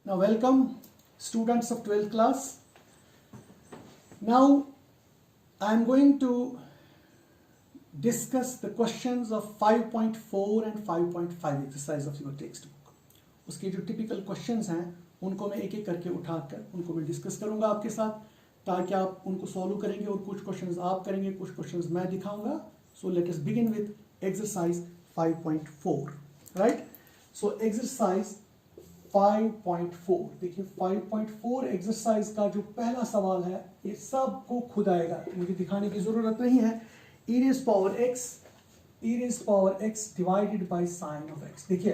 Now welcome students of 12th class. Now I am going to discuss the questions of 5.4 and 5.5 exercise of your textbook. उसके जो typical questions हैं उनको मैं एक एक करके उठाकर उनको मैं डिस्कस करूंगा आपके साथ ताकि आप उनको सॉल्व करेंगे और कुछ क्वेश्चंस आप करेंगे, कुछ क्वेश्चंस मैं दिखाऊंगा. So let us begin with exercise 5.4. Right? So exercise 5.4. देखिए 5.4 एक्सरसाइज का जो पहला सवाल है ये सबको खुद आएगा, मुझे दिखाने की जरूरत नहीं है. e raised power x divided by sign of x. देखिए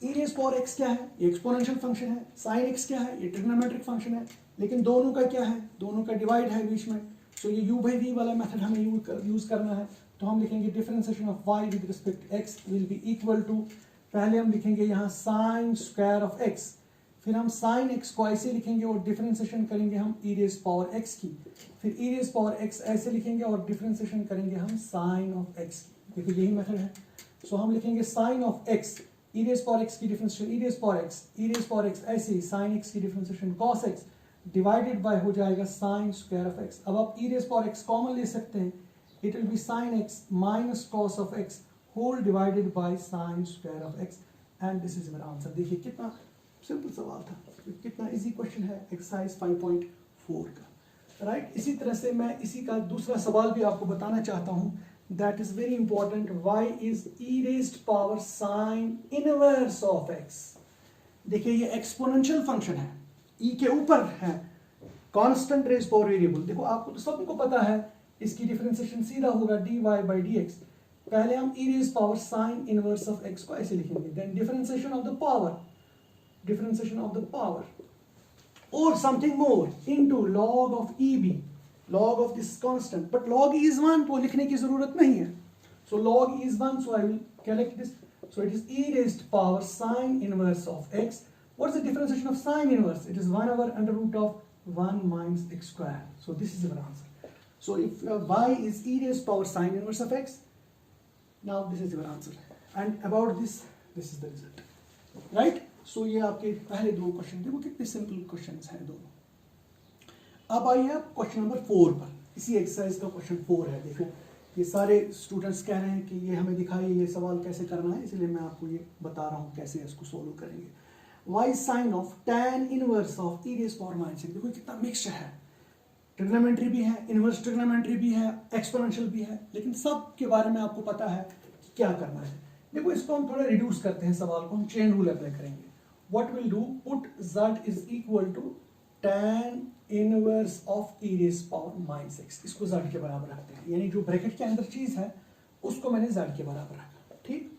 e raised power x क्या है? ये एक्सपोनेंशियल फंक्शन है. साइन x क्या है? ये ट्रिग्नोमेट्रिक फंक्शन है. लेकिन दोनों का क्या है? दोनों का डिवाइड है बीच में. सो ये u बाई v वाला मेथड हमें यूज करना है. तो हम लिखेंगे differentiation of y with respect to x will be equal to, पहले हम लिखेंगे यहाँ साइन स्क्वायर ऑफ x, फिर हम साइन x को ऐसे लिखेंगे और डिफरेंशिएशन करेंगे हम e रेज़ पावर x की, फिर e रेज़ पावर x ऐसे लिखेंगे और डिफरेंशिएशन करेंगे हम साइन ऑफ x की. देखो यही मेथड है. सो हम लिखेंगे sine of x, e raise power x की differentiation e raise power x ऐसे ही साइन x की differentiation cos x divided by हो जाएगा साइन स्क्वायर ऑफ x. अब आप e raise power x common ले सकते हैं, it will be sine x minus cos of x whole divided by sine square of x and this is मेरा answer. देखिए कितना सिंपल सवाल था, कितना इजी क्वेश्चन है एक्सरसाइज 5.4 का. राइट इसी तरह से मैं इसी का दूसरा सवाल भी आपको बताना चाहता हूं, that is very important. y is e raised power sine inverse of x. देखिए ये एक्सपोनेंशियल फंक्शन है, e के ऊपर है, कांस्टेंट रेज पावर वेरिएबल. देखो आपको तो सबको पता है इसकी डिफरेंशिएशन सीधा होगा dy बाई dx. पहले हम e raise power sine inverse of x को ऐसे लिखेंगे, then differentiation of the power और something more into log of eb, log of this constant. But log e is 1 तो लिखने की जरूरत नहीं है. So log e is 1, so I will collect this. So it is e raised power sine inverse of x. What is the differentiation of sine inverse? It is 1 over under root of 1 minus x square. So this is our answer. So if y is e raised power sin inverse of x, now this is your answer, and about this is the result. Right? So ये आपके पहले दो question, देखो कितने simple questions हैं दोनों. अब आइए आप क्वेश्चन नंबर 4 पर. इसी एक्सरसाइज का क्वेश्चन 4 है. देखो ये सारे स्टूडेंट्स कह रहे हैं कि ये हमें दिखाइए ये सवाल कैसे करना है, इसलिए मैं आपको ये बता रहा हूँ कैसे इसको सोल्व करेंगे. y sin of tan inverse of e raised power minus x. देखो कितना मिक्सचर है, ट्रिग्नोमेट्री भी है, इनवर्स ट्रिग्नोमेट्री भी है, एक्सपोनेंशियल भी है, लेकिन सब के बारे में आपको पता है कि क्या करना है. देखो इसको हम थोड़ा रिड्यूस करते हैं सवाल को, हम चेन रूल अप्लाई करेंगे. What will do, put z is equal to tan inverse of e raise power minus x. इसको z के बराबर रखते हैं, यानी जो ब्रैकेट के अंदर चीज है उसको मैंने z के बराबर रखा. ठीक.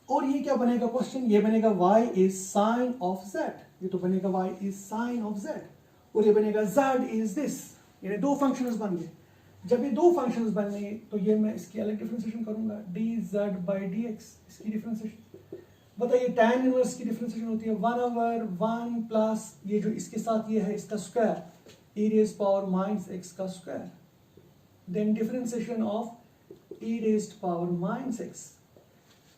और ये क्या बनेगा क्वेश्चन? ये बनेगा y is sine of z. ये तो बनेगा y is sine of z और ये बनेगा z इज दिस. यानी दो फंक्शंस बन गए. जब ये दो फंक्शंस बन गए तो ये मैं इसकी अलग डिफरेंशिएशन करूंगा, dz बाई dx. इसकी डिफरेंशिएशन बताइए, tan इनवर्स की डिफरेंशिएशन होती है 1 ओवर 1 प्लस ये जो इसके साथ ये है इसका square, e raise power minus x का square, then differentiation of e raised power minus x,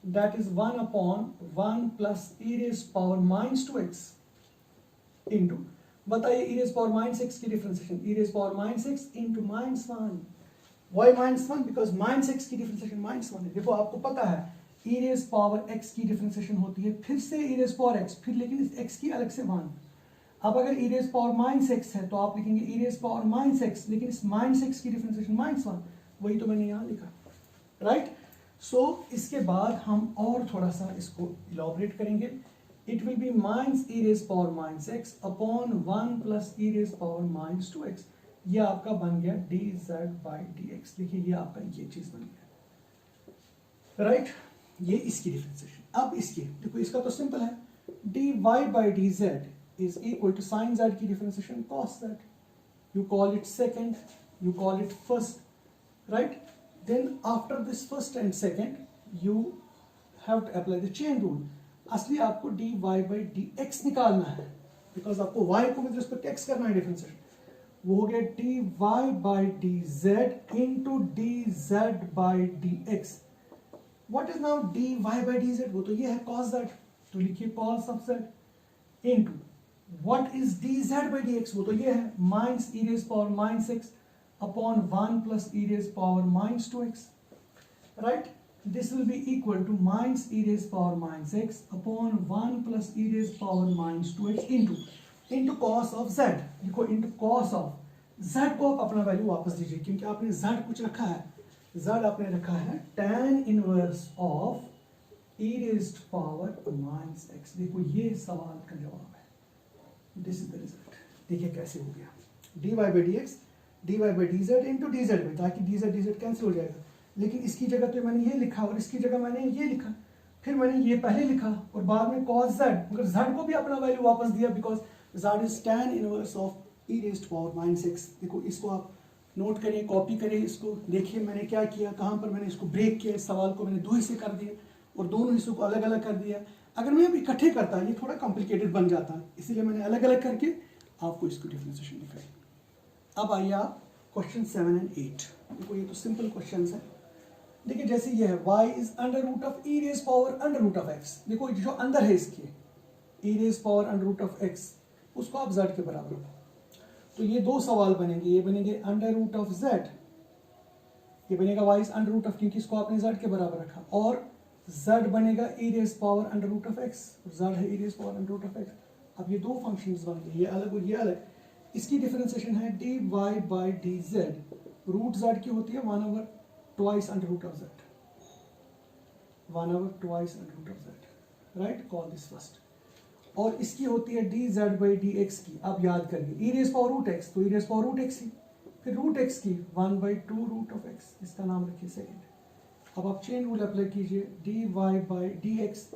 that is 1 upon 1 plus e raised power minus 2x into, बताइए e raise power minus x की differentiation, e raise power minus x minus माइनस 1. Why minus 1? Because minus x की differentiation minus 1 है. देखो आपको पता है e raise power x की डिफरेंशिएशन होती है फिर से e रेज़ पावर x, फिर लेकिन इस x की अलग से 1. अब अगर e raise power minus x है तो आप लिखेंगे e raise power minus x, लेकिन इस माइनस x की डिफरेंशिएशन माइनस 1. वही तो मैंने यहाँ लिखा. राइट. सो इसके बाद हम और थोड़ा सा इसको इलॉबरेट करेंगे. It will be minus e raised power minus x upon 1 plus e raised power minus 2x. ये आपका बन गया dz by dx. देखिए ये आपका ये चीज बन गया. राइट. ये इसकी डिफरेंशिएशन. अब इसकी देखो, इसका तो सिंपल है, dy by dz is equal to sin z की differentiation cos z. You call it second, you call it first. Right. Then after this first and second you have to apply the chain rule. असली आपको dy by dx निकालना है, because आपको y को with respect x करना है differentiation. वो हो गया dy by dz into dz by dx. What is now dy by dz? वो तो ये है cos z, तो लिखिए cos of z into what is d z by d x, वो तो ये है minus e raise power minus x upon 1 plus e raise power minus 2x, right. This will be equal to minus e raise power minus x upon 1 plus e raise power minus 2x into cos of z. देखो into cos of z को आप अपना value वापस दीजिए, क्योंकि आपने Z कुछ रखा है, जेड आपने रखा है tan inverse of e raised power minus x. देखो ये सवाल का जवाब है, दिस इज द रिजल्ट. देखिए कैसे हो गया, dy by d x dy by D Z into D Z में, ताकि डी जेड कैंसिल हो जाएगा. लेकिन इसकी जगह तो मैंने ये लिखा और इसकी जगह मैंने ये लिखा, फिर मैंने ये पहले लिखा और बाद में cos z, मगर z को भी अपना वैल्यू वापस दिया because z is tan inverse of e raised power minus x. देखो इसको आप नोट करिए, कॉपी करिए, इसको देखिए मैंने क्या किया, कहाँ पर मैंने इसको ब्रेक किया. इस सवाल को मैंने दो हिस्से कर दिए और दोनों हिस्सों को अलग अलग कर दिया. अगर मैं अब इकट्ठे करता ये थोड़ा कॉम्प्लिकेटेड बन जाता, इसीलिए मैंने अलग अलग करके आपको इसको डिफरेंशिएशन दिखाई. अब आइए आप क्वेश्चन 7 और 8. देखो ये तो सिंपल क्वेश्चन है. देखिए जैसे ये है y is under root of e raise power under root of x. देखो जो अंदर है इसके e raise power under root of x, उसको आप z के बराबर रखो. तो ये दो सवाल बनेंगे, ये बनेंगे अंडर रूट ऑफ z, ये बनेगा y is under root of, क्योंकि इसको आपने z के बराबर रखा, और z बनेगा e raise power under root of x, z है e raise power under root of x. अब ये दो फंक्शंस बन गए, ये अलग और ये अलग. इसकी डिफरेंशिएशन है dy by dz. Root z की होती है 1 over twice under root of z, 1 over twice under root of z, right. Call this first. और इसकी होती है dz बाई dx की. अब याद करिए e raise power root x, तो e raise power root x ही, फिर रूट x की 1 बाई 2 रूट ऑफ x, इसका नाम रखिए सेकेंड. अब आप चेन रूल अप्लाई कीजिए, dy by dx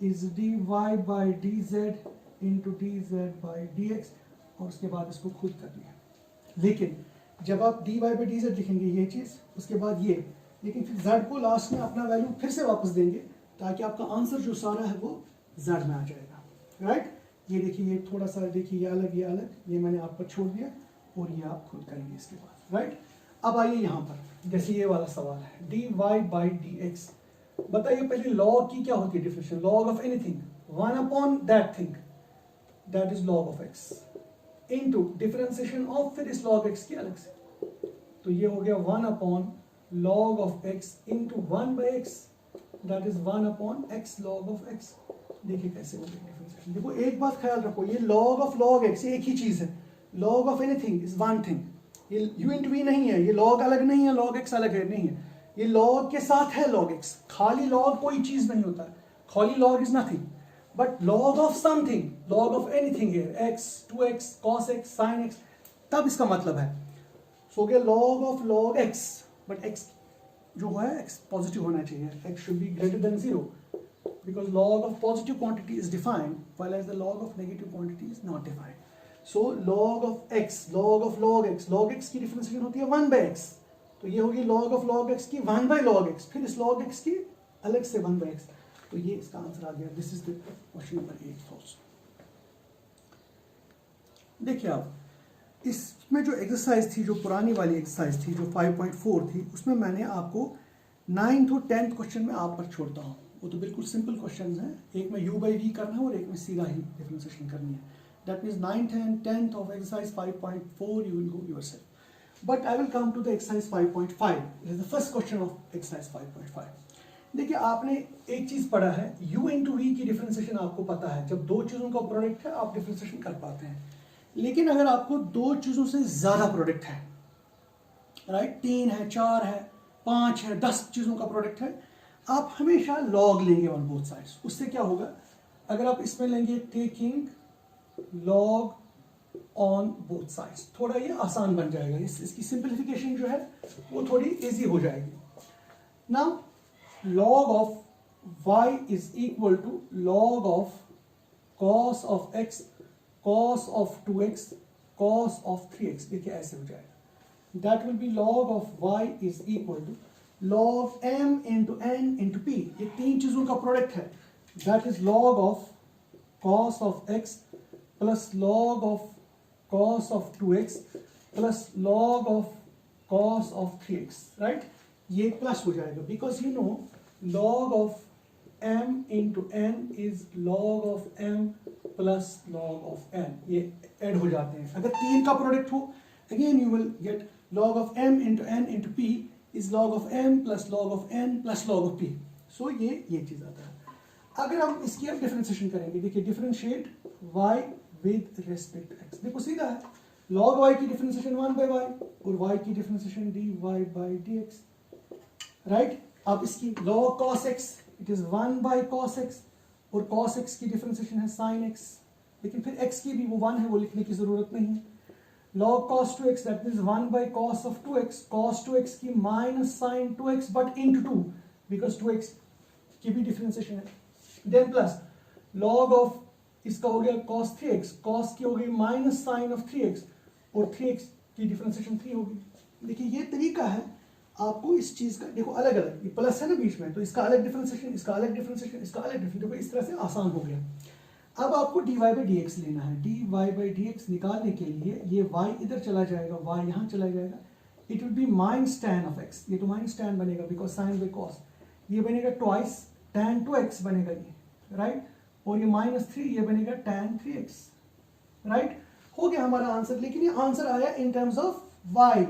is dy by dz into dz by dx, और उसके बाद इसको खुद करनी है. लेकिन जब आप dy बाई dz लिखेंगे ये चीज़, उसके बाद ये, लेकिन फिर z को लास्ट में अपना वैल्यू फिर से वापस देंगे, ताकि आपका आंसर जो सारा है वो z में आ जाएगा, राइट. ये देखिए, ये थोड़ा सा देखिए, ये अलग, ये मैंने आप पर छोड़ दिया और ये आप खुद करेंगे इसके बाद, राइट. अब आइए यहाँ पर, जैसे ये वाला सवाल है dy बाई dx. बताइए पहले लॉग की क्या होती है differential, log of anything 1 upon that thing, that is log of x, into differentiation of फिर इस लॉग x की अलग से. तो ये हो गया 1 upon log of x into 1 by x, that is 1 upon x log of x. देखिए कैसे हो गया डिफरेंशिएशन. देखो एक बात ख्याल रखो, ये लॉग ऑफ लॉग x एक ही चीज है, log of anything is one thing. ये u इंटू v नहीं है, ये लॉग अलग नहीं है, लॉग x अलग है, नहीं है. ये लॉग के साथ है लॉग x. खाली लॉग कोई चीज नहीं होता है, खाली log is nothing, but log of something, log of anything here, x, 2x, cos x, sin x, तब इसका मतलब है. सो गया log of log x, but x जो है x पॉजिटिव होना चाहिए, x should be greater than 0, because log of positive quantity is defined, while as the log of negative quantity is not defined. So log of x, log of log x, log x की differentiation होती है 1 by x, तो ये होगी log of log x की 1 by log x, फिर इस log x की अलग से 1 by x. तो ये इसका आंसर आ गया. This is the question number 8. देखिए आप इसमें जो एक्सरसाइज थी, जो पुरानी वाली एक्सरसाइज थी, जो 5.4 थी, उसमें मैंने आपको 9th और 10th क्वेश्चन में आप पर छोड़ता हूँ. वो तो बिल्कुल सिंपल क्वेश्चन हैं, एक में u बाई v करना है और एक में सीधा ही डिफरेंशिएशन करनी है. That means 9th and 10th of exercise 5.4 you will go yourself. But I will come to the exercise 5.5. This is the first question of exercise 5.5. देखिए आपने एक चीज पढ़ा है, u इंटू वी की डिफरेंशिएशन आपको पता है. जब दो चीजों का प्रोडक्ट है आप डिफरेंशिएशन कर पाते हैं. लेकिन अगर आपको दो चीजों से ज्यादा प्रोडक्ट है, राइट, 3 है, 4 है, 5 है, 10 चीजों का प्रोडक्ट है, आप हमेशा लॉग लेंगे ऑन बोथ साइड्स. उससे क्या होगा, अगर आप इसमें लेंगे taking log on both sides, थोड़ा ये आसान बन जाएगा. इसकी सिंप्लीफिकेशन जो है वो थोड़ी इजी हो जाएगी. Now log of y is equal to log of cos of x, cos of 2x, cos of 3x. देखिए ऐसे हो जाएगा. That will be log of y is equal to log m into n into p. ये तीन चीजों का product है. That is log of cos of x plus log of cos of 2x plus log of cos of 3x, right? ये plus हो जाएगा, because you know log of m into n is log of m plus log of n. ये add हो जाते हैं. अगर तीन का प्रोडक्ट हो, again you will get log of m into n into p is log of m plus log of n plus log of p. So ये चीज आता है. अगर हम इसकी अब डिफरेंशिएशन करेंगे, देखिए differentiate y with respect to x. देखो सीधा है, log y की डिफरेंशिएशन 1 by y और y की differentiation dy by dx. Right? अब इसकी log cos x it is 1 by cos x और cos x की डिफरेंशिएशन है sin x, लेकिन फिर x की भी वो 1 है, वो लिखने की जरूरत नहीं है. log cos 2x that means 1 by cos of 2x, cos 2x की minus sin 2x but into 2 because 2x की भी डिफरेंशिएशन है. then plus log of इसका हो गया cos 3x, cos की हो गई minus sin of 3x और 3x की डिफरेंशिएशन 3 होगी. देखिए ये तरीका है आपको इस चीज का, देखो अलग अलग, ये प्लस है ना बीच में, तो इसका अलग डिफरेंशिएशन, इसका अलग डिफरेंशिएशन, इसका अलग डिफरेंशिएशन, देखो इस तरह से आसान हो गया. अब आपको dy by dx लेना है. dy by dx निकालने के लिए ये y इधर चला जाएगा, y यहाँ चला जाएगा. It will B minus tan of x, ये तो माइनस tan बनेगा बिकॉज sin by cos. ये बनेगा ट्वाइस tan 2x बनेगा ये, राइट? और ये माइनस 3 ये बनेगा tan 3x, राइट? हो गया हमारा आंसर. लेकिन ये आंसर आया इन टर्म्स ऑफ y.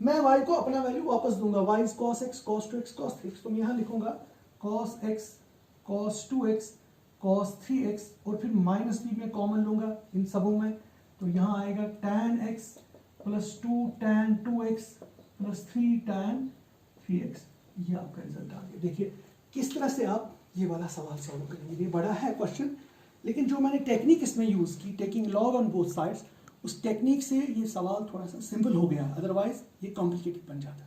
मैं y को अपना वैल्यू वापस दूंगा. y is cos x, cos 2x, cos 3x. तो मैं यहाँ लिखूंगा cos x, cos 2x, cos 3x और फिर माइनस भी मैं कॉमन लूंगा इन सबों में, तो यहाँ आएगा tan x plus 2 tan 2x plus 3 tan 3x. ये आपका रिजल्ट आ गया. देखिए किस तरह से आप ये वाला सवाल सॉल्व करेंगे. ये बड़ा है क्वेश्चन, लेकिन जो मैंने टेक्निक इसमें यूज की, taking log on both sides, उस टेक्निक से ये सवाल थोड़ा सा सिंपल हो गया, अदरवाइज ये कॉम्प्लिकेटेड बन जाता.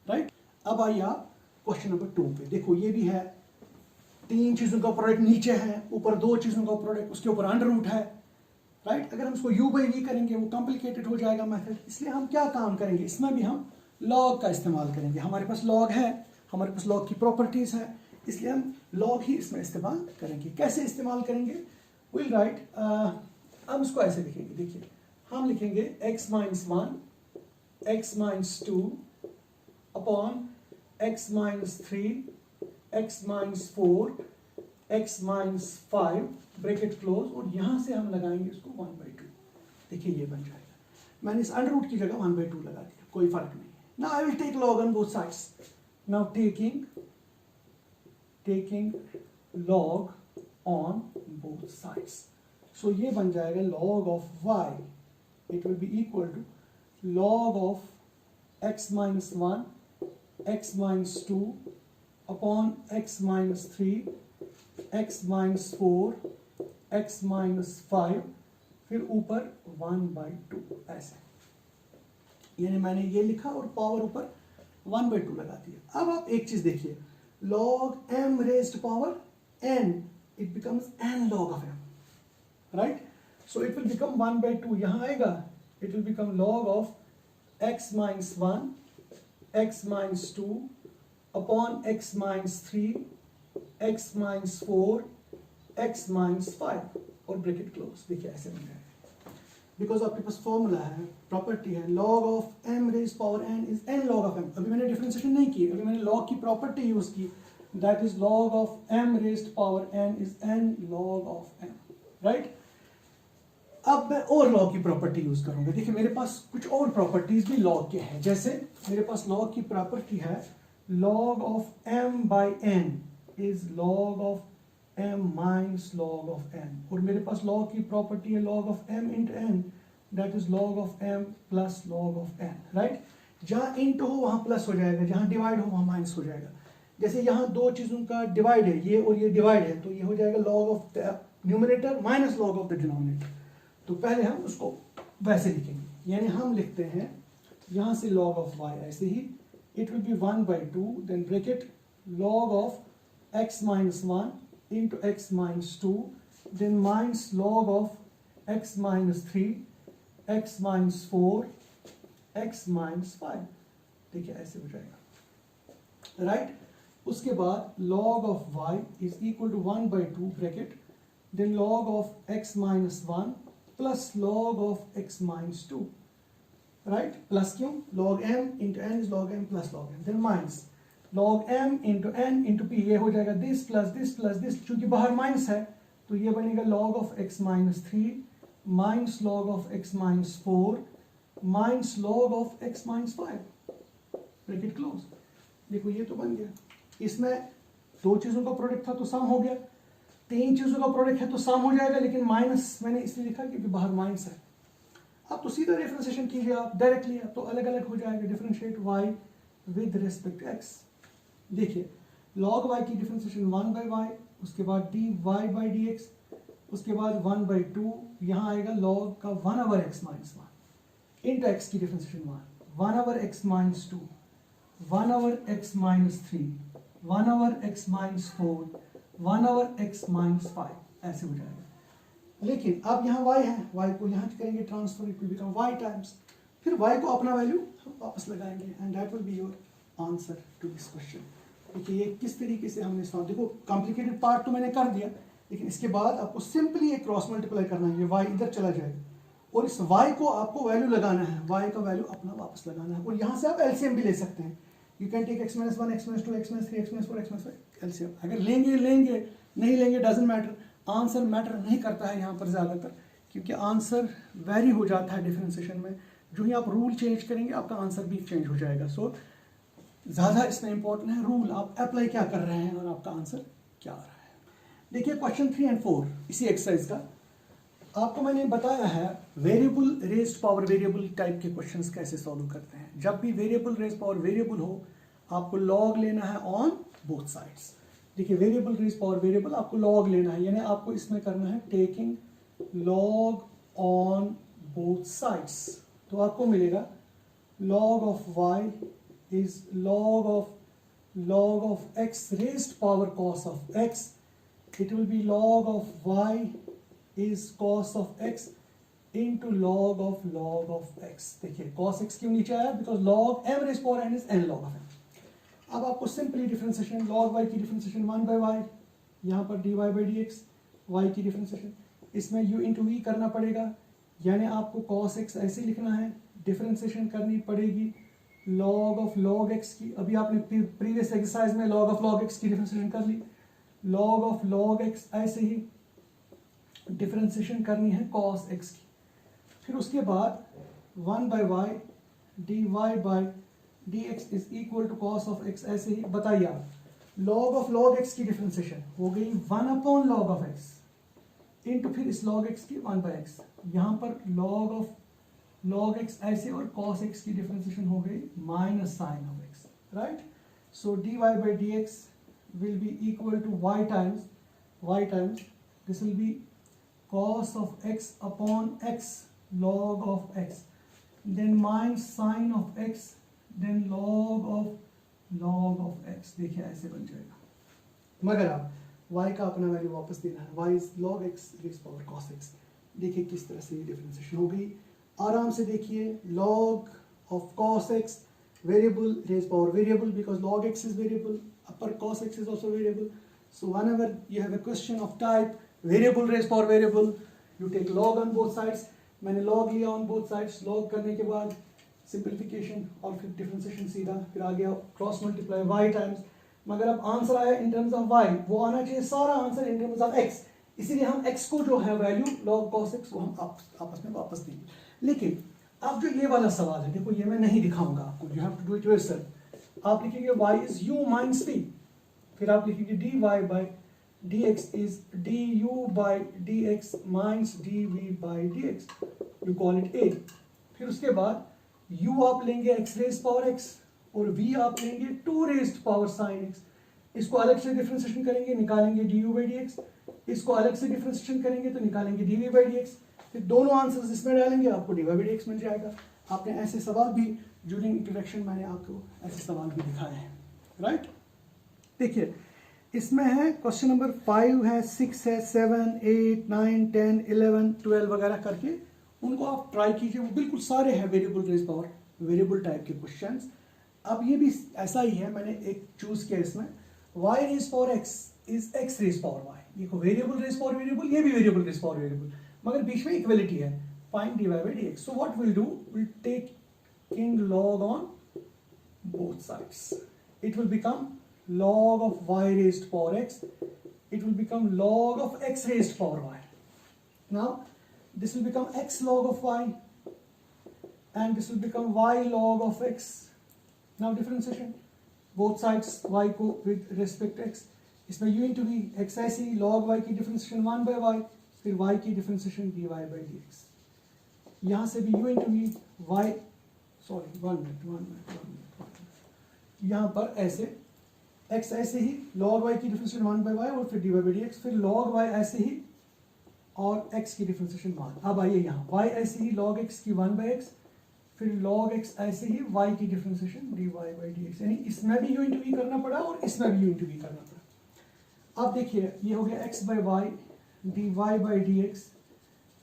राइट? अब आइए आप क्वेश्चन नंबर 2 पे. देखो ये भी है, तीन चीजों का प्रोडक्ट नीचे है, ऊपर दो चीजों का प्रोडक्ट, उसके ऊपर अंडर रूट है. राइट? अगर हम इसको u by v करेंगे वो कॉम्प्लिकेटेड हो जाएगा मेथड. इसलिए हम क्या काम करेंगे, इसमें भी हम लॉग का इस्तेमाल करेंगे. हमारे पास लॉग है, हमारे पास लॉग की प्रॉपर्टीज है, इसलिए हम लॉग ही इसमें इस्तेमाल करेंगे. कैसे इस्तेमाल करेंगे? विल राइट, हम इसको ऐसे लिखेंगे. देखिए हम लिखेंगे x minus 1, x minus 2 upon x minus 3, x minus 4, x minus 5 bracket close, और यहां से हम लगाएंगे इसको 1 by 2. देखिए ये बन जाएगा. मैंने इस अंडर रूट की जगह 1 by 2 लगा दिया, कोई फर्क नहीं. Now I will take log on both sides. Now taking log on both sides. So ये बन जाएगा log of y, it will be equal to log of x minus 1, x minus 2 upon x minus 3, x minus 4, x minus 5, फिर ऊपर 1 by 2 ऐसे. यानी मैंने ये लिखा और पावर ऊपर 1 by 2 लगा दिया. अब आप एक चीज देखिए, log m raised to power n, it becomes n log of m. Right? So it will become 1 by 2. यहाँ आएगा, it will become log of x minus 1, x minus 2 upon x minus 3, x minus 4, x minus 5 और bracket close. देखिए ऐसे बन जाएगा. Because आपके पास formula है, property है, log of m raised power n is n log of m. अभी मैंने डिफरेंशिएशन नहीं की, अभी मैंने log की प्रॉपर्टी यूज की, that is log of m raised power n is n log of m. Right? अब मैं और लॉग की प्रॉपर्टी यूज करूंगा. देखिए मेरे पास कुछ और प्रॉपर्टीज भी लॉग के हैं. जैसे मेरे पास लॉग की प्रॉपर्टी है log of m by n is log of m minus log of n, और मेरे पास लॉग की प्रॉपर्टी है log of m into n, that is log of m plus log of n. Right? जहां into हो वहां plus हो जाएगा, जहां डिवाइड हो वहां माइनस हो जाएगा. जैसे यहाँ दो चीजों का डिवाइड है, ये और ये डिवाइड है, तो ये हो जाएगा log of the numerator minus log of the denominator. तो पहले हम उसको वैसे लिखेंगे, यानी हम लिखते हैं यहां से log of y ऐसे ही, it will be 1 by 2, then bracket log of x minus 1 into x minus 2, then minus log of x minus 3, x minus 4, x minus 5. देखिए ऐसे हो जाएगा. राइट? उसके बाद log of y is equal to 1 by 2 bracket, then log of x minus 1 plus log of x minus 2. Right? Plus क्यों? Log m into n is log m plus log m. Then minus. log m into n into p, ये हो जाएगा this plus this plus this, चूंकि बाहर minus है तो ये बनेगा log of x minus 3 minus log of x minus 4 minus log of x minus 5, bracket close. देखो ये तो बन गया, इसमें दो चीजों का प्रोडक्ट था तो सम हो गया, तीन चीजों का प्रोडक्ट है तो सम हो जाएगा, लेकिन माइनस मैंने इसलिए लिखा क्योंकि बाहर माइनस है। अब तो सीधा डिफरेंशिएशन कीजिए आप डायरेक्टली, अब तो अलग अलग हो जाएगा, differentiate y with respect to x। देखिए log y की डिफरेंशिएशन 1 बाई वाई, उसके बाद dy बाई dx, उसके बाद 1 बाई 2, यहाँ आएगा log का 1 over x minus 1 into x की differentiation 1 over x minus 2, 1 over x minus 3, 1 over x minus 4, 1 over x minus 5, ऐसे हो जाएगा। लेकिन अब यहाँ y है, y को यहाँ करेंगे transfer, it will become y times, फिर y को अपना वैल्यू वापस लगाएंगे and that will be your answer to this question. देखिए ये किस तरीके से हमने सॉल्व, देखो कॉम्प्लिकेटेड पार्ट तो मैंने कर दिया, लेकिन इसके बाद आपको सिंपली एक क्रॉस मल्टीप्लाई करना है, ये y इधर चला जाएगा और इस y को आपको वैल्यू लगाना है, y का वैल्यू अपना वापस लगाना है, और यहाँ से आप एलसीएम भी ले सकते हैं। You can take x minus 1, x minus 2, x minus 3, x minus 4, x minus 5 LCM. अगर लेंगे लेंगे, नहीं लेंगे डजंट मैटर, आंसर मैटर नहीं करता है यहाँ पर ज़्यादातर, क्योंकि आंसर वेरी हो जाता है डिफरेंशिएशन में, जो ही आप रूल चेंज करेंगे आपका आंसर भी चेंज हो जाएगा। सो ज़्यादा इसमें इंपॉर्टेंट है रूल आप अप्लाई क्या कर रहे हैं और आपका आंसर क्या आ रहा है। देखिए क्वेश्चन 3 और 4 इसी एक्सरसाइज का आपको मैंने बताया है variable raised power variable type के क्वेश्चंस कैसे सॉल्व करते हैं। जब भी वेरिएबल रेज्ड पावर वेरिएबल हो आपको लॉग लेना है ऑन बोथ साइड्स। देखिए वेरिएबल रेज्ड पावर वेरिएबल आपको लॉग लेना है, यानी आपको इसमें करना है taking log on both sides. तो आपको मिलेगा log of y is log of x raised power cos of x. It will be log of y is cos of x into log of x. देखिए cos x क्यों नीचे आया, because log m raised power n is n log of m. अब आपको simply differentiation log y की differentiation 1 by Y, यहाँ पर dy by dx, y की डिफरेंशिएशन इसमें u इंटू वी करना पड़ेगा, यानी आपको cos x ऐसे लिखना है, डिफरेंशिएशन करनी पड़ेगी log x की। अभी आपने प्रीवियस एक्सरसाइज में log x की डिफरेंशिएशन कर ली, log x ऐसे ही डिफरेंशिएशन करनी है cos x की। फिर उसके बाद 1 by y dy by dx is equal to cos of x, ऐसे ही बताइए आप log x की डिफरेंशिएशन हो गई 1 upon log of x into फिर इस log x की 1 बाई x, यहाँ पर log x ऐसे और cos x की डिफरेंशिएशन हो गई minus sine of x, right. So dy by dx will be equal to y times this will be cos of x upon x log of x, then minus sin of x, then log of x। देखिए ऐसे बन जाएगा, मगर आप y का अपना value वापस देना है, y is log x raised power cos x। देखिए किस तरह से ये डिफरेंशिएशन हो गई, आराम से देखिए log of cos x variable raised power variable because log x is variable, upper cos x is also variable. So whenever you have a question of type variable raised power variable, you take log on both sides। मैंने log लिया on both sides, log करने के बाद simplification और फिर differentiation सीधा, फिर आ गया क्रॉस मल्टीप्लाई y टाइम्स, मगर अब आंसर आया इन टर्म्स ऑफ y, वो आना चाहिए सारा answer in terms of x, इसीलिए हम x को जो है वैल्यू log cos x वो हम आपस में वापस देंगे। लेकिन अब जो ये वाला सवाल है, देखो ये मैं नहीं दिखाऊंगा आपको, you have to do it yourself. आप लिखेंगे y is u minus p, फिर आप लिखेंगे dy by dx is du by dx minus dv by dx, you call it a। फिर उसके बाद u आप लेंगे x रेज्ड पावर x और v आप लेंगे 2 रेज्ड पावर sin x। इसको अलग से डिफरेंशिएशन करेंगे, निकालेंगे du बाई dx, इसको अलग से डिफरेंशिएशन करेंगे तो निकालेंगे dv बाई dx, फिर दोनों आंसर्स इसमें डालेंगे आपको dy बाई dx मिल जाएगा। आपने ऐसे सवाल भी ड्यूरिंग इंट्रोडक्शन मैंने आपको ऐसे सवाल भी दिखाए हैं, राइट। देखिए इसमें है क्वेश्चन नंबर 5 है, 6 है, 7, 8, 9, 10, 11, 12 वगैरह करके उनको आप ट्राई कीजिए, वो बिल्कुल सारे हैं variable raised power variable type के क्वेश्चंस। अब ये भी ऐसा ही है, मैंने एक चूज किया इसमें y raised power x is x raised power y, देखो वेरिएबल रेज्ड पावर वेरिएबल, ये भी वेरिएबल रेज्ड पावर वेरिएबल, मगर बीच में इक्वलिटी है, find dy by dx। So what will do, will take in log on both sides it will become log of y raised power x, it will become log of x raised power y. Now this will become x log of y and this will become y log of x. Now differentiation, both sides y को with respect to x, इसमें u into v, x ऐसे ही log y की differentiation 1 by y, फिर y की differentiation dy by dx. यहाँ से भी u into v, y, sorry 1 minute, यहाँ पर ऐसे x ऐसे ही log y की differentiation 1 by y और फिर dy by dx, फिर log y ऐसे ही और x की differentiation 1. अब आइए यहाँ y ऐसे ही log x की 1 by x, फिर log x ऐसे ही y की डिफरेंशिएशन dy by dx, यानी इसमें भी u into v करना पड़ा और इसमें भी u into v करना पड़ा. अब देखिए ये हो गया x by y dy by dx,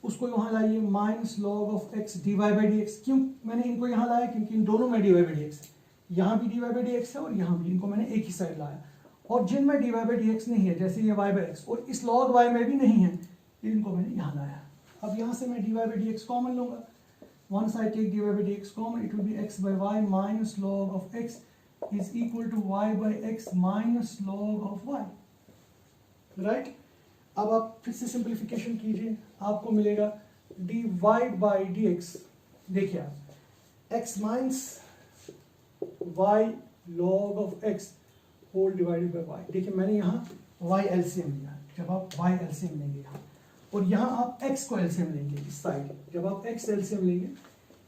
उसको वहाँ लाइए minus log of x dy by dx. क्यों मैंने इनको यहाँ लाया? क्योंकि इन दोनों में dy by dx, यहाँ भी dy by dx है और यहाँ भी, इनको मैंने एक ही साइड लाया. और जिनमें dy by dx नहीं है, जैसे ये y by x, और इस log y में भी नहीं है, इनको मैंने यहाँ लाया. अब यहाँ से मैं dy by dx कॉमन लूँगा. One side take dy by dx common, it will be x by y minus log of x is equal to y by x minus log of y. Right? अब आप फिर से simplification कीजिए, आपको मिलेगा dy by dx. देखिए आप x minus y log of x whole divided by y. देखिए मैंने यहाँ y LCM लिया. जब आप y LCM लेंगे यहाँ और यहाँ आप x को LCM लेंगे इस साइड, जब आप x LCM लेंगे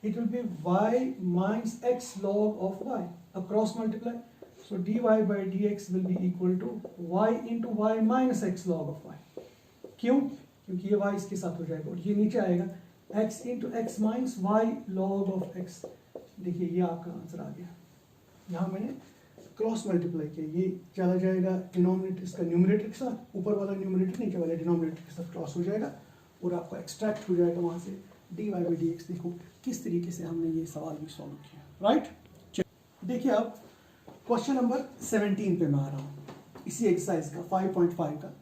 it will be y minus x log of y, अब cross multiply, so dy by dx will be equal to y into y minus x log of y. क्यों? क्योंकि ये y इसके साथ हो जाएगा और ये नीचे आएगा x into x minus y log of x. देखिए ये आपका आंसर आ गया. यहाँ मैंने क्रॉस मल्टीप्लाई किया, ये चला जाएगा डिनोमिनेटर इसका न्यूमरेटर के साथ, ऊपर वाला न्यूमरेटर नीचे वाला डिनोमिनेटर के साथ क्रॉस हो जाएगा और आपका एक्सट्रैक्ट हो जाएगा वहाँ से dy by dx. देखो किस तरीके से हमने ये सवाल भी सॉल्व किया. राइट, देखिए अब क्वेश्चन नंबर 17 पे मैं आ रहा हूँ, इसी एक्सरसाइज का 5.5 का.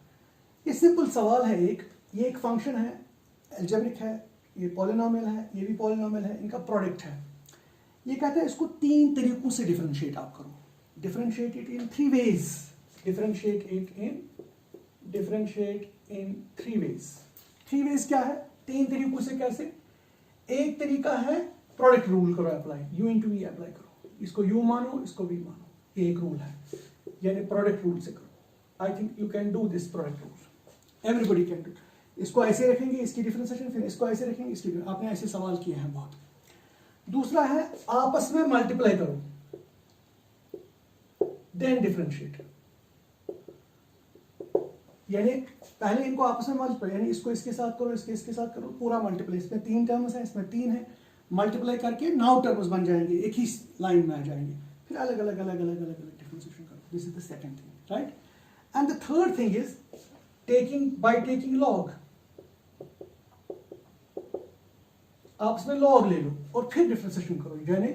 ये सिंपल सवाल है. ये एक फंक्शन है, एल्जेब्रिक है, ये पॉलिनोमियल है, ये भी पॉलिनोमियल है, इनका प्रोडक्ट है. ये कहता है इसको 3 तरीकों से डिफरेंशिएट आप करो. Differentiate it in 3 ways. Differentiate in 3 ways. 3 ways क्या है? 3 तरीकों से कैसे? एक तरीका है प्रोडक्ट रूल करो apply, u into v apply करो, इसको u मानो इसको v मानो, ये एक रूल है, यानी प्रोडक्ट रूल से करो. I think you can do this product rule, everybody can do. इसको ऐसे रखेंगे इसकी डिफरेंशिएशन, फिर इसको ऐसे रखेंगे इसकी, आपने ऐसे सवाल किए हैं बहुत. दूसरा है आपस में मल्टीप्लाई करो, देन डिफरेंशिएट, यानी पहले इनको आपस में मल्टीप्लाई, यानी इसको इसके साथ करो, इसके साथ करो, पूरा मल्टीप्लाई. इसमें 3 टर्म्स हैं, इसमें 3 है, मल्टीप्लाई करके 9 टर्म्स बन जाएंगे, एक ही लाइन में आ जाएंगे, फिर अलग अलग डिफरेंशिएशन करो. This is the second thing, right. And the third thing is taking log. आप इसमें लॉग ले लो और फिर डिफरेंशिएशन करो, यानी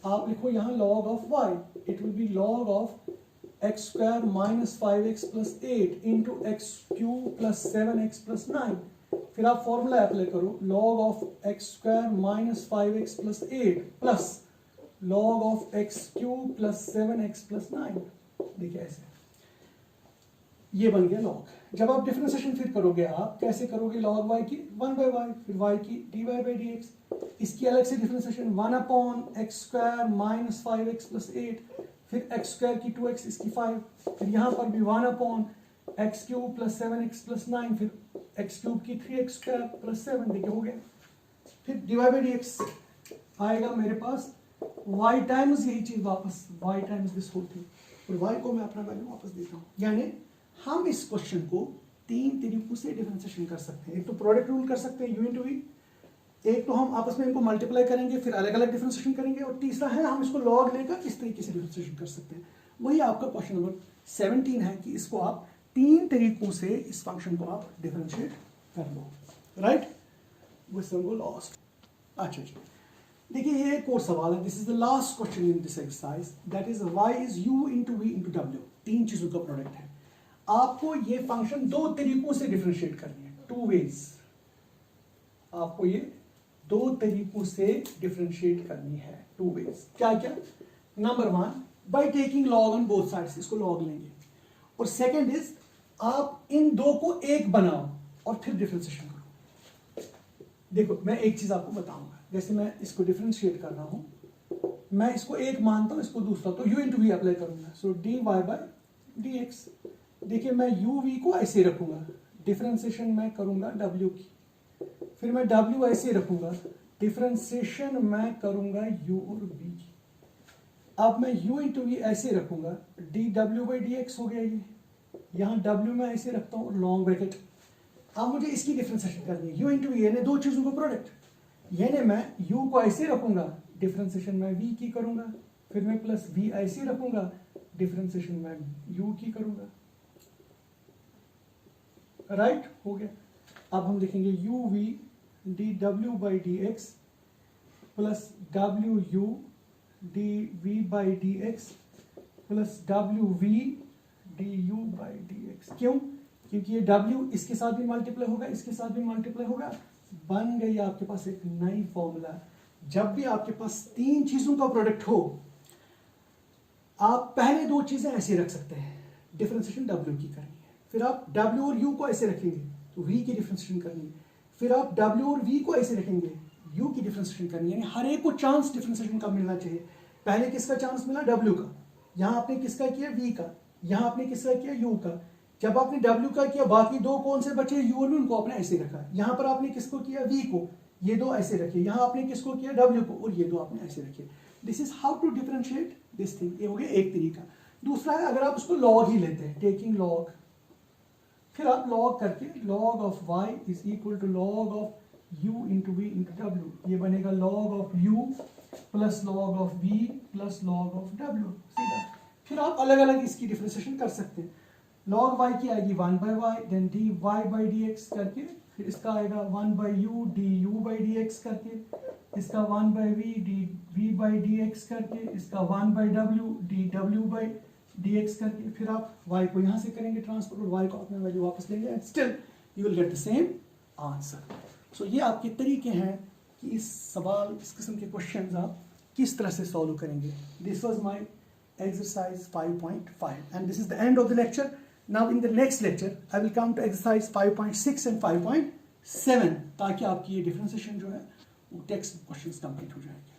आप लिखो यहाँ log of y, it will be log of x square minus 5x plus 8 into x cube plus 7x plus 9. फिर आप फॉर्मूला अप्लाई करो, log of x square minus 5x plus 8 plus log of x cube plus 7x plus 9. देखिए ऐसे ये बन गया log. जब आप डिफरेंशिएशन फिर करोगे, आप कैसे करोगे? log y की 1 by y, फिर y की dy by dx. इसकी अलग से differentiation 1 upon x square minus 5x plus 8, फिर x square की 2x, इसकी 5, फिर यहाँ पर भी 1 upon x cube plus 7x plus 9, फिर x cube की 3x square plus 7. देखिए हो गया. फिर dy by dx आएगा मेरे पास y टाइम्स यही चीज वापस, y times this whole thing, और y को मैं अपना वैल्यू वापस देता हूँ. यानी हम इस क्वेश्चन को 3 तरीकों से डिफरेंशिएशन कर सकते हैं. एक तो प्रोडक्ट रूल कर सकते हैं u into v, एक तो हम आपस में इनको मल्टीप्लाई करेंगे फिर अलग अलग डिफरेंशिएशन करेंगे, और तीसरा है हम इसको लॉग लेकर इस तरीके से डिफरेंशिएशन कर सकते हैं. वही आपका क्वेश्चन नंबर 17 है कि इसको आप 3 तरीकों से इस फंक्शन को आप डिफरेंशिएट कर लो. राइट, वो सिंबल लॉस्ट. अच्छा जी, देखिए ये एक और सवाल है. This is the last question in this exercise, that is y is u into v into w. 3 चीजों का प्रोडक्ट है. आपको ये फंक्शन 2 तरीकों से डिफरेंशिएट करनी है, 2 ways. आपको ये 2 तरीकों से डिफरेंशिएट करनी है, 2 ways. क्या क्या? Number 1, by taking log on both sides, इसको लॉग लेंगे। और सेकंड इज आप इन दो को एक बनाओ और फिर डिफरेंशिएशन करो। देखो मैं एक चीज आपको बताऊंगा, जैसे मैं इसको डिफरेंशिएट कर रहा हूं, मैं इसको एक मानता हूं, इसको दूसरा, तो u इंटू वी अप्लाई करूंगा। सो dy बाय dx। देखिए मैं u v को ऐसे रखूंगा, डिफरेंशिएशन मैं करूंगा w की, फिर मैं w ऐसे रखूंगा, डिफरेंशिएशन मैं करूंगा u और v की। अब मैं u इंटू वी ऐसे रखूंगा, dw बाई dx हो गया ये, यहाँ w मैं ऐसे रखता हूँ लॉन्ग ब्रैकेट। अब मुझे इसकी डिफरेंशिएशन करनी है, u इंटू वी, यानी दो चीजों को प्रोडक्ट, यानी मैं u को ऐसे रखूंगा, डिफरेंशिएशन मैं v की करूंगा, फिर मैं प्लस v ऐसे रखूंगा, डिफरेंशिएशन मैं u की करूंगा। राइट हो गया। अब हम लिखेंगे u v dw by dx plus w u dv by dx plus w v du by dx। क्यों? क्योंकि ये w इसके साथ भी मल्टीप्लाई होगा, इसके साथ भी मल्टीप्लाई होगा, बन गई आपके पास एक नई फॉर्मूला। जब भी आपके पास तीन चीजों का प्रोडक्ट हो, आप पहले दो चीजें ऐसे रख सकते हैं, डिफरेंशिएशन w की करनी है, फिर आप w और u को ऐसे रखेंगे तो v की डिफरेंशिएशन करनी है, फिर आप w और v को ऐसे रखेंगे, u की डिफरेंशिएशन करनी है। यानी हर एक को चांस डिफरेंशिएशन का मिलना चाहिए। पहले किसका चांस मिला? w का, यहां आपने किसका किया? v का, यहां आपने किसका किया? u का। जब आपने w का किया, बाकी दो कौन से बचे? u और v, उनको आपने ऐसे रखा। यहां पर आपने किसको किया? v को, ये दो ऐसे रखे। यहां आपने किसको किया? w को, और ये दो आपने ऐसे रखे। This is how to differentiate this thing. ये हो गया एक तरीका। दूसरा है अगर आप उसको लॉग ही लेते हैं, टेकिंग लॉग, फिर आप लॉग करके log of y is equal to log of u into v into डब्ल्यू, ये बनेगा log of u plus log of v plus log of w, सीधा। फिर आप अलग अलग इसकी डिफरेंशिएशन कर सकते हैं। log y की आएगी 1 by y, then dy by dx करके, फिर इसका आएगा 1 by u du by dx करके, इसका 1 बाई v बाई dx करके, इसका 1 by w dw by dx करके, फिर आप y को यहाँ से करेंगे ट्रांसफर और y को अपना वैल्यू वापस लेंगे, and still you will get the same answer. So ये आपके तरीके हैं कि इस सवाल, इस किस्म के क्वेश्चंस आप किस तरह से सॉल्व करेंगे। This was my exercise 5.5 and this is the end of the lecture. Now in the next lecture I will come to exercise 5.6 and 5.7 ताकि आपकी ये डिफरेंशिएशन जो है वो टेक्स्ट क्वेश्चंस कंप्लीट हो जाएंगे।